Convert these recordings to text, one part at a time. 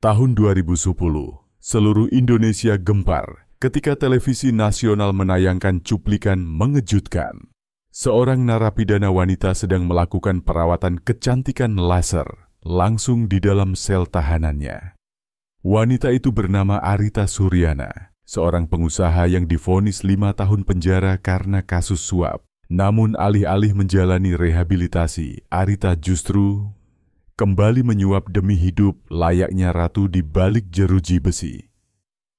Tahun 2010, seluruh Indonesia gempar ketika televisi nasional menayangkan cuplikan mengejutkan. Seorang narapidana wanita sedang melakukan perawatan kecantikan laser langsung di dalam sel tahanannya. Wanita itu bernama Arita Suryana, seorang pengusaha yang divonis 5 tahun penjara karena kasus suap. Namun alih-alih menjalani rehabilitasi, Arita justru kembali menyuap demi hidup layaknya ratu di balik jeruji besi.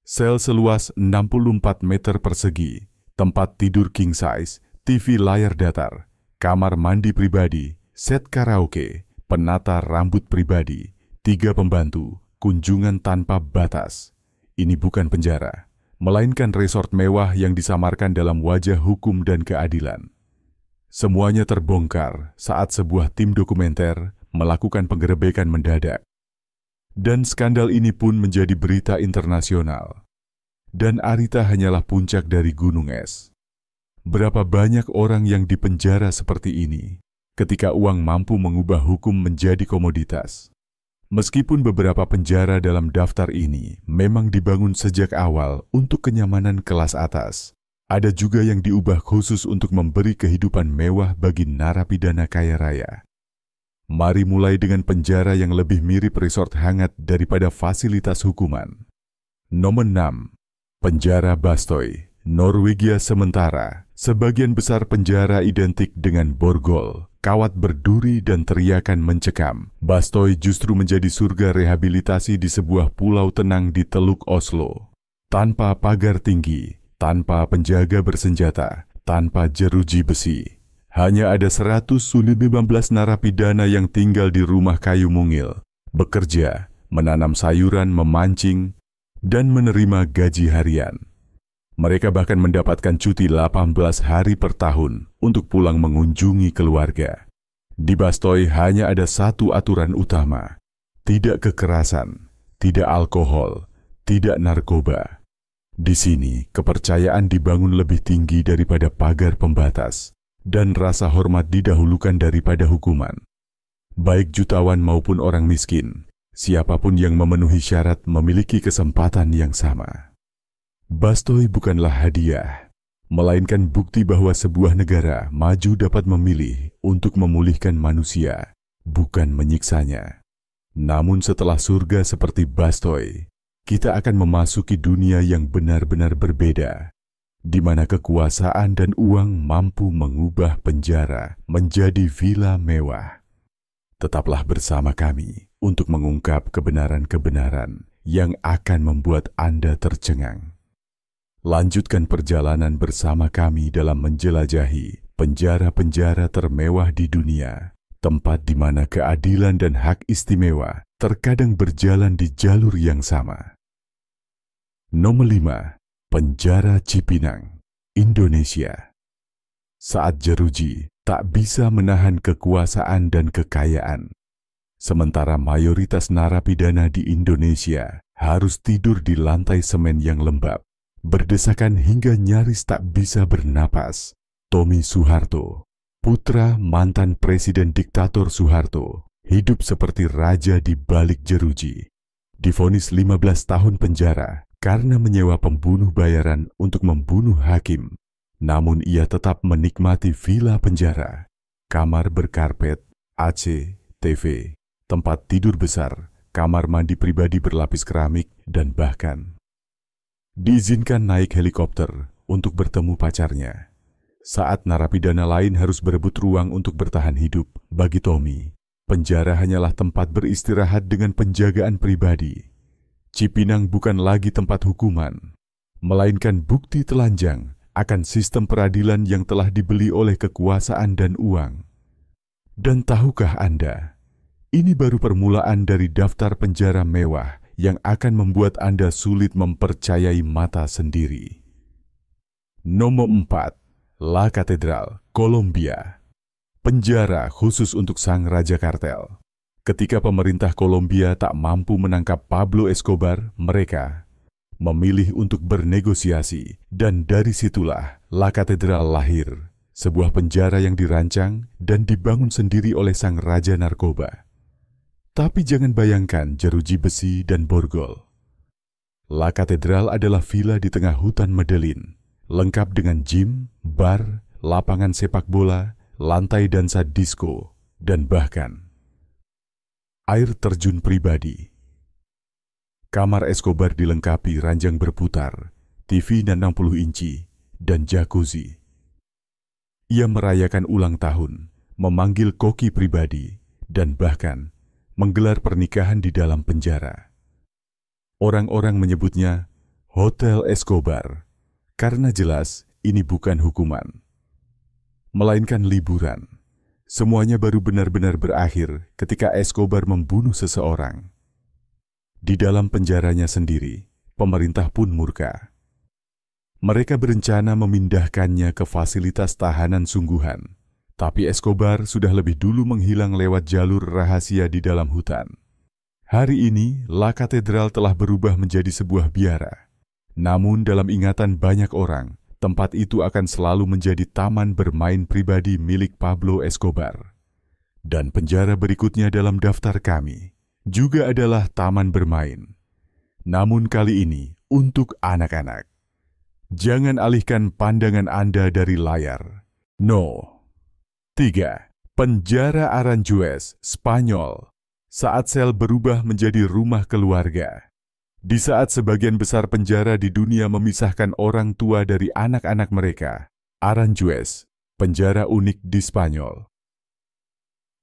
Sel seluas 64 meter persegi, tempat tidur king size, TV layar datar, kamar mandi pribadi, set karaoke, penata rambut pribadi, 3 pembantu, kunjungan tanpa batas. Ini bukan penjara, melainkan resort mewah yang disamarkan dalam wajah hukum dan keadilan. Semuanya terbongkar saat sebuah tim dokumenter melakukan penggerebekan mendadak. Dan skandal ini pun menjadi berita internasional. Dan Arita hanyalah puncak dari gunung es. Berapa banyak orang yang dipenjara seperti ini ketika uang mampu mengubah hukum menjadi komoditas. Meskipun beberapa penjara dalam daftar ini memang dibangun sejak awal untuk kenyamanan kelas atas, ada juga yang diubah khusus untuk memberi kehidupan mewah bagi narapidana kaya raya. Mari mulai dengan penjara yang lebih mirip resort hangat daripada fasilitas hukuman. Nomor 6. Penjara Bastøy, Norwegia sementara. Sebagian besar penjara identik dengan borgol, kawat berduri dan teriakan mencekam. Bastøy justru menjadi surga rehabilitasi di sebuah pulau tenang di Teluk Oslo. Tanpa pagar tinggi, tanpa penjaga bersenjata, tanpa jeruji besi. Hanya ada 115 narapidana yang tinggal di rumah kayu mungil, bekerja, menanam sayuran, memancing, dan menerima gaji harian. Mereka bahkan mendapatkan cuti 18 hari per tahun untuk pulang mengunjungi keluarga. Di Bastøy hanya ada satu aturan utama, tidak kekerasan, tidak alkohol, tidak narkoba. Di sini, kepercayaan dibangun lebih tinggi daripada pagar pembatas. Dan rasa hormat didahulukan daripada hukuman. Baik jutawan maupun orang miskin, siapapun yang memenuhi syarat memiliki kesempatan yang sama. Bastøy bukanlah hadiah, melainkan bukti bahwa sebuah negara maju dapat memilih untuk memulihkan manusia, bukan menyiksanya. Namun setelah surga seperti Bastøy, kita akan memasuki dunia yang benar-benar berbeda, di mana kekuasaan dan uang mampu mengubah penjara menjadi villa mewah. Tetaplah bersama kami untuk mengungkap kebenaran-kebenaran yang akan membuat Anda tercengang. Lanjutkan perjalanan bersama kami dalam menjelajahi penjara-penjara termewah di dunia, tempat di mana keadilan dan hak istimewa terkadang berjalan di jalur yang sama. Nomor 5. Penjara Cipinang, Indonesia. Saat jeruji tak bisa menahan kekuasaan dan kekayaan, sementara mayoritas narapidana di Indonesia harus tidur di lantai semen yang lembab, berdesakan hingga nyaris tak bisa bernapas. Tommy Soeharto, putra mantan Presiden Diktator Soeharto, hidup seperti raja di balik jeruji. Divonis 15 tahun penjara karena menyewa pembunuh bayaran untuk membunuh hakim. Namun ia tetap menikmati villa penjara, kamar berkarpet, AC, TV, tempat tidur besar, kamar mandi pribadi berlapis keramik, dan bahkan diizinkan naik helikopter untuk bertemu pacarnya. Saat narapidana lain harus berebut ruang untuk bertahan hidup, bagi Tommy, penjara hanyalah tempat beristirahat dengan penjagaan pribadi. Cipinang bukan lagi tempat hukuman, melainkan bukti telanjang akan sistem peradilan yang telah dibeli oleh kekuasaan dan uang. Dan tahukah Anda, ini baru permulaan dari daftar penjara mewah yang akan membuat Anda sulit mempercayai mata sendiri. Nomor 4. La Catedral, Kolombia. Penjara khusus untuk sang raja kartel. Ketika pemerintah Kolombia tak mampu menangkap Pablo Escobar, mereka memilih untuk bernegosiasi, dan dari situlah La Catedral lahir, sebuah penjara yang dirancang dan dibangun sendiri oleh sang raja narkoba. Tapi jangan bayangkan jeruji besi dan borgol. La Katedral adalah villa di tengah hutan Medellin, lengkap dengan gym, bar, lapangan sepak bola, lantai dansa disco, dan bahkan air terjun pribadi. Kamar Escobar dilengkapi ranjang berputar, TV 60 inci, dan jacuzzi. Ia merayakan ulang tahun, memanggil koki pribadi, dan bahkan menggelar pernikahan di dalam penjara. Orang-orang menyebutnya Hotel Escobar, karena jelas ini bukan hukuman, melainkan liburan. Semuanya baru benar-benar berakhir ketika Escobar membunuh seseorang. Di dalam penjaranya sendiri, pemerintah pun murka. Mereka berencana memindahkannya ke fasilitas tahanan sungguhan. Tapi Escobar sudah lebih dulu menghilang lewat jalur rahasia di dalam hutan. Hari ini, La Katedral telah berubah menjadi sebuah biara. Namun dalam ingatan banyak orang, tempat itu akan selalu menjadi taman bermain pribadi milik Pablo Escobar. Dan penjara berikutnya dalam daftar kami juga adalah taman bermain. Namun kali ini untuk anak-anak. Jangan alihkan pandangan Anda dari layar. No. 3. Penjara Aranjuez, Spanyol. Saat sel berubah menjadi rumah keluarga. Di saat sebagian besar penjara di dunia memisahkan orang tua dari anak-anak mereka, Aranjuez, penjara unik di Spanyol,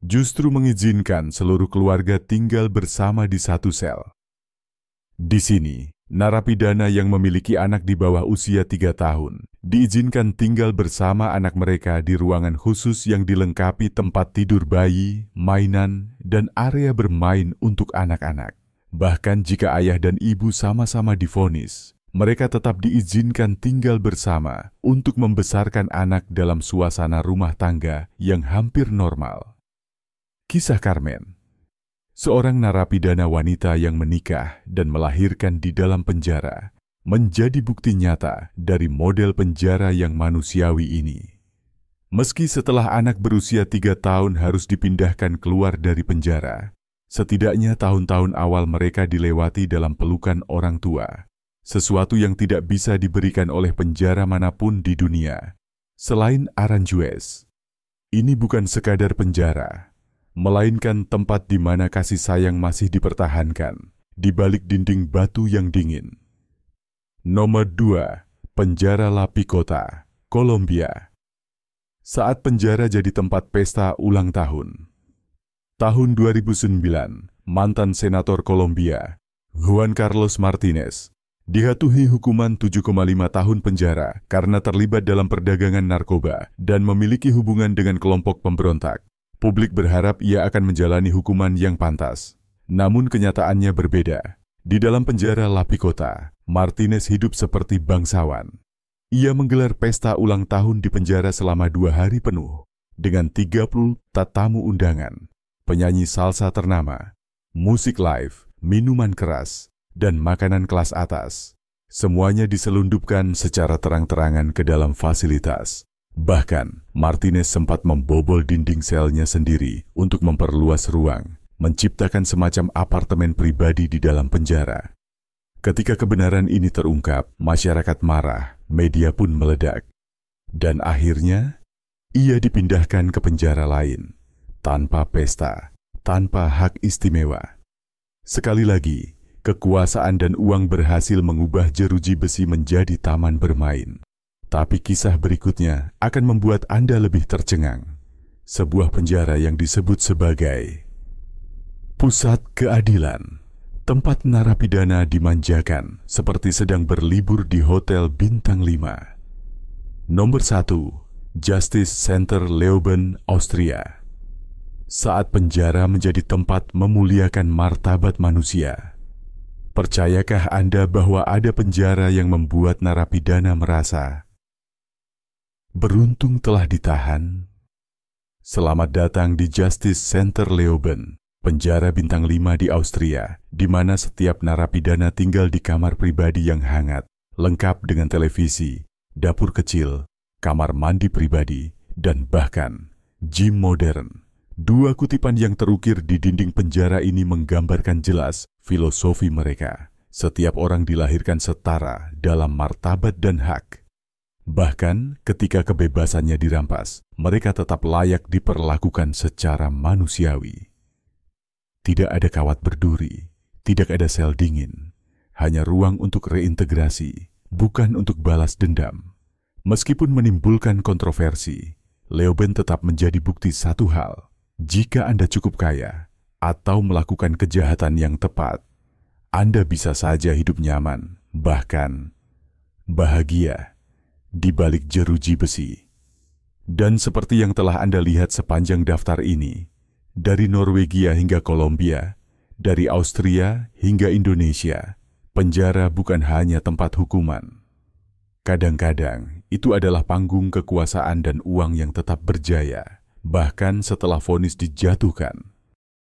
justru mengizinkan seluruh keluarga tinggal bersama di satu sel. Di sini, narapidana yang memiliki anak di bawah usia 3 tahun diizinkan tinggal bersama anak mereka di ruangan khusus yang dilengkapi tempat tidur bayi, mainan, dan area bermain untuk anak-anak. Bahkan jika ayah dan ibu sama-sama divonis, mereka tetap diizinkan tinggal bersama untuk membesarkan anak dalam suasana rumah tangga yang hampir normal. Kisah Carmen, seorang narapidana wanita yang menikah dan melahirkan di dalam penjara, menjadi bukti nyata dari model penjara yang manusiawi ini. Meski setelah anak berusia 3 tahun harus dipindahkan keluar dari penjara, setidaknya tahun-tahun awal mereka dilewati dalam pelukan orang tua, sesuatu yang tidak bisa diberikan oleh penjara manapun di dunia. Selain Aranjuez, ini bukan sekadar penjara, melainkan tempat di mana kasih sayang masih dipertahankan di balik dinding batu yang dingin. Nomor 2. Penjara La Picota, Kolombia. Saat penjara jadi tempat pesta ulang tahun. Tahun 2009, mantan senator Kolombia, Juan Carlos Martinez, dijatuhi hukuman 7,5 tahun penjara karena terlibat dalam perdagangan narkoba dan memiliki hubungan dengan kelompok pemberontak. Publik berharap ia akan menjalani hukuman yang pantas. Namun kenyataannya berbeda. Di dalam penjara La Picota, Martinez hidup seperti bangsawan. Ia menggelar pesta ulang tahun di penjara selama 2 hari penuh, dengan 30 tamu undangan, penyanyi salsa ternama, musik live, minuman keras, dan makanan kelas atas. Semuanya diselundupkan secara terang-terangan ke dalam fasilitas. Bahkan, Martinez sempat membobol dinding selnya sendiri untuk memperluas ruang, menciptakan semacam apartemen pribadi di dalam penjara. Ketika kebenaran ini terungkap, masyarakat marah, media pun meledak. Dan akhirnya, ia dipindahkan ke penjara lain, tanpa pesta, tanpa hak istimewa. Sekali lagi, kekuasaan dan uang berhasil mengubah jeruji besi menjadi taman bermain. Tapi kisah berikutnya akan membuat Anda lebih tercengang. Sebuah penjara yang disebut sebagai pusat keadilan, tempat narapidana dimanjakan seperti sedang berlibur di hotel bintang 5. Nomor 1, Justice Center Leoben, Austria. Saat penjara menjadi tempat memuliakan martabat manusia, percayakah Anda bahwa ada penjara yang membuat narapidana merasa beruntung telah ditahan? Selamat datang di Justice Center Leoben, penjara bintang 5 di Austria, di mana setiap narapidana tinggal di kamar pribadi yang hangat, lengkap dengan televisi, dapur kecil, kamar mandi pribadi, dan bahkan gym modern. Dua kutipan yang terukir di dinding penjara ini menggambarkan jelas filosofi mereka. Setiap orang dilahirkan setara dalam martabat dan hak. Bahkan ketika kebebasannya dirampas, mereka tetap layak diperlakukan secara manusiawi. Tidak ada kawat berduri, tidak ada sel dingin, hanya ruang untuk reintegrasi, bukan untuk balas dendam. Meskipun menimbulkan kontroversi, Leoben tetap menjadi bukti satu hal. Jika Anda cukup kaya atau melakukan kejahatan yang tepat, Anda bisa saja hidup nyaman, bahkan bahagia di balik jeruji besi. Dan seperti yang telah Anda lihat sepanjang daftar ini, dari Norwegia hingga Kolombia, dari Austria hingga Indonesia, penjara bukan hanya tempat hukuman. Kadang-kadang itu adalah panggung kekuasaan dan uang yang tetap berjaya, bahkan setelah vonis dijatuhkan.